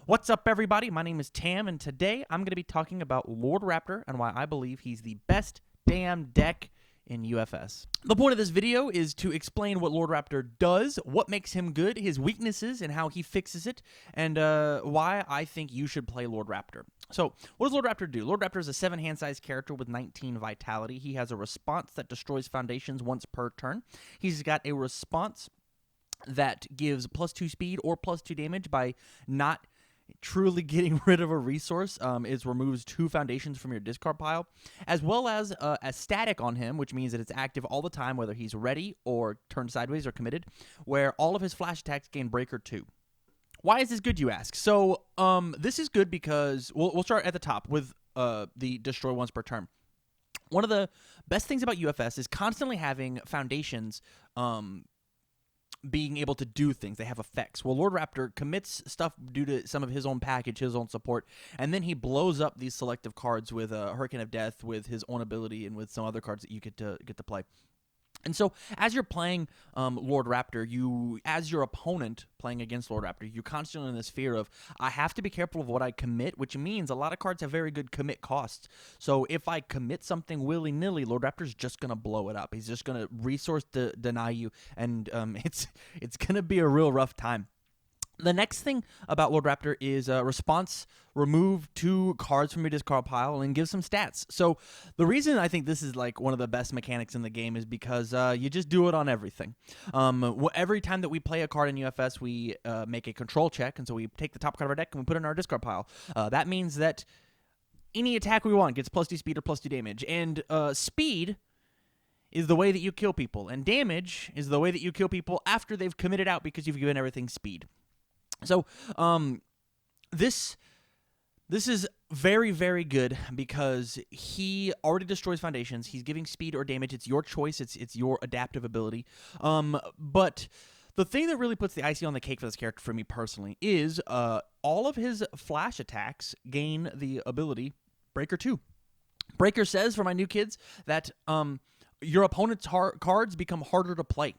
What's up, everybody? My name is Tam, and today I'm going to be talking about Lord Raptor and why I believe he's the best damn deck in UFS. The point of this video is to explain what Lord Raptor does, what makes him good, his weaknesses, and how he fixes it, and why I think you should play Lord Raptor. So, what does Lord Raptor do? Lord Raptor is a 7 hand size character with 19 vitality. He has a response that destroys foundations once per turn. He's got a response that gives +2 speed or +2 damage by not truly getting rid of a resource. It removes 2 foundations from your discard pile, as well as a static on him, which means that it's active all the time, whether he's ready or turned sideways or committed, where all of his flash attacks gain Breaker 2. Why is this good, you ask? So this is good because we'll start at the top with the destroy once per turn. One of the best things about UFS is constantly having foundations being able to do things. They have effects. Well, Lord Raptor commits stuff due to some of his own package, his own support, and then he blows up these selective cards with Hurricane of Death, with his own ability, and with some other cards that you get to play. And so, as you're playing Lord Raptor, as your opponent playing against Lord Raptor, you're constantly in this fear of, I have to be careful of what I commit, which means a lot of cards have very good commit costs. So if I commit something willy-nilly, Lord Raptor's just going to blow it up. He's just going to resource deny you, and it's going to be a real rough time. The next thing about Lord Raptor is response, remove 2 cards from your discard pile and give some stats. So the reason I think this is like one of the best mechanics in the game is because you just do it on everything. Every time that we play a card in UFS, we make a control check, and so we take the top card of our deck and we put it in our discard pile. That means that any attack we want gets +2 speed or +2 damage, and speed is the way that you kill people, and damage is the way that you kill people after they've committed out because you've given everything speed. So, this is very, very good because he already destroys foundations. He's giving speed or damage. It's your choice. It's your adaptive ability. But the thing that really puts the icing on the cake for this character for me personally is all of his flash attacks gain the ability Breaker 2. Breaker says, for my new kids, that your opponent's cards become harder to play.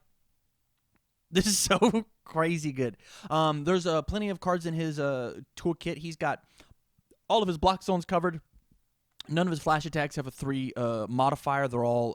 This is so crazy good. There's plenty of cards in his toolkit. He's got all of his block zones covered. None of his flash attacks have a 3 modifier. They're all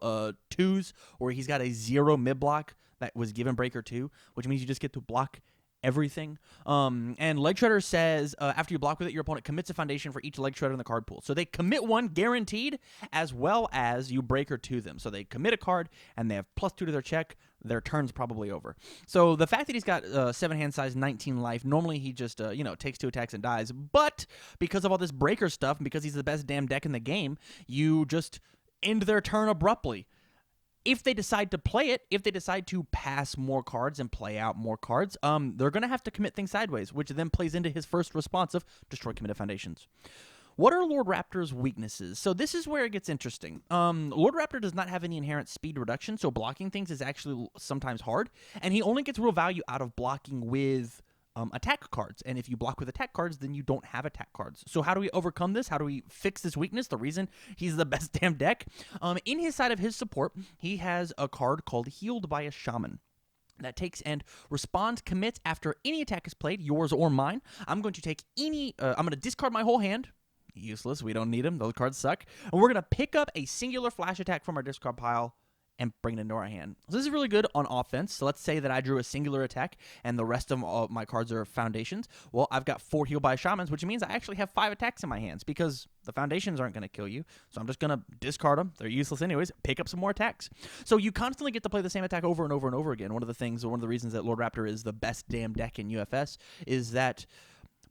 2s, or he's got a 0 mid block that was given Breaker 2, which means you just get to block everything. And Leg Shredder says after you block with it, your opponent commits a foundation for each Leg Shredder in the card pool. So they commit 1 guaranteed, as well as you Breaker 2 them. So they commit a card and they have +2 to their check. Their turn's probably over. So the fact that he's got 7 hand size, 19 life, normally he just takes 2 attacks and dies. But because of all this Breaker stuff, and because he's the best damn deck in the game, you just end their turn abruptly. If they decide to play it, if they decide to pass more cards and play out more cards, they're going to have to commit things sideways, which then plays into his first response of destroy committed foundations. What are Lord Raptor's weaknesses? So this is where it gets interesting. Lord Raptor does not have any inherent speed reduction, so blocking things is actually sometimes hard, and he only gets real value out of blocking with attack cards. And if you block with attack cards, then you don't have attack cards. So how do we overcome this? How do we fix this weakness? The reason he's the best damn deck? In his side of his support, he has a card called Healed by a Shaman that takes and responds, commits after any attack is played, yours or mine. I'm going to take I'm going to discard my whole hand. Useless. We don't need them. Those cards suck. And we're going to pick up a singular flash attack from our discard pile and bring it into our hand. So this is really good on offense. So let's say that I drew a singular attack and the rest of all my cards are foundations. Well, I've got 4 Heal by Shamans, which means I actually have 5 attacks in my hands because the foundations aren't going to kill you. So I'm just going to discard them. They're useless anyways. Pick up some more attacks. So you constantly get to play the same attack over and over and over again. One of the reasons that Lord Raptor is the best damn deck in UFS is that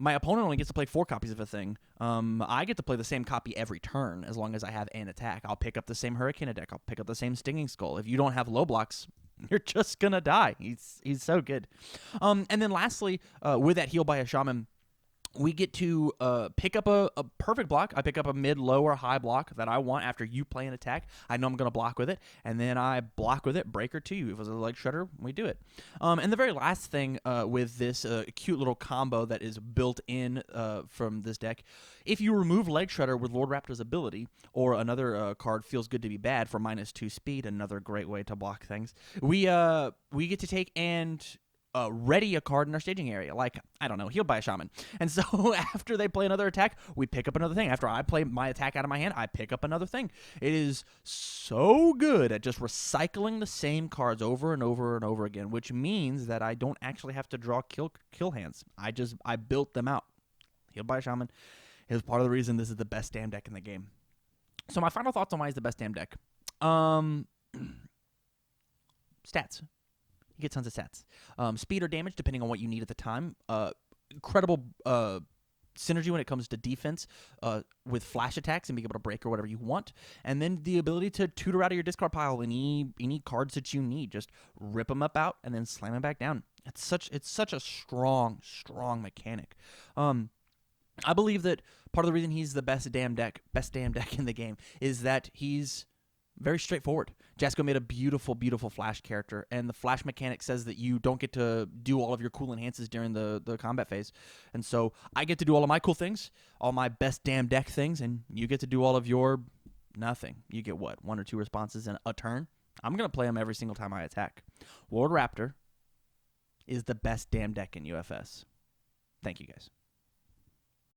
my opponent only gets to play 4 copies of a thing. I get to play the same copy every turn as long as I have an attack. I'll pick up the same Hurricane deck. I'll pick up the same Stinging Skull. If you don't have low blocks, you're just going to die. He's so good. And then lastly, with that Heal by a Shaman, we get to pick up a perfect block. I pick up a mid, low, or high block that I want after you play an attack. I know I'm going to block with it, and then I block with it, Breaker 2. If it's a Leg Shredder, we do it. And the very last thing with this cute little combo that is built in from this deck, if you remove Leg Shredder with Lord Raptor's ability, or another card Feels Good to Be Bad for -2 speed, another great way to block things, we get to take and ready a card in our staging area, like, I don't know, healed by a shaman. And so after they play another attack, we pick up another thing. After I play my attack out of my hand, I pick up another thing. It is so good at just recycling the same cards over and over and over again, which means that I don't actually have to draw kill hands. I built them out. Healed by a shaman is part of the reason this is the best damn deck in the game. So my final thoughts on why it's the best damn deck. Stats. You get tons of stats. Speed or damage, depending on what you need at the time. Incredible synergy when it comes to defense with flash attacks and being able to break or whatever you want. And then the ability to tutor out of your discard pile any cards that you need. Just rip them up out and then slam them back down. It's such a strong mechanic. I believe that part of the reason he's the best damn deck in the game is that he's very straightforward. Jasko made a beautiful flash character, and the flash mechanic says that you don't get to do all of your cool enhances during the combat phase. And so I get to do all of my cool things, all my best damn deck things, and you get to do all of your nothing. You get what? 1 or 2 responses in a turn? I'm going to play them every single time I attack. Lord Raptor is the best damn deck in UFS. Thank you, guys.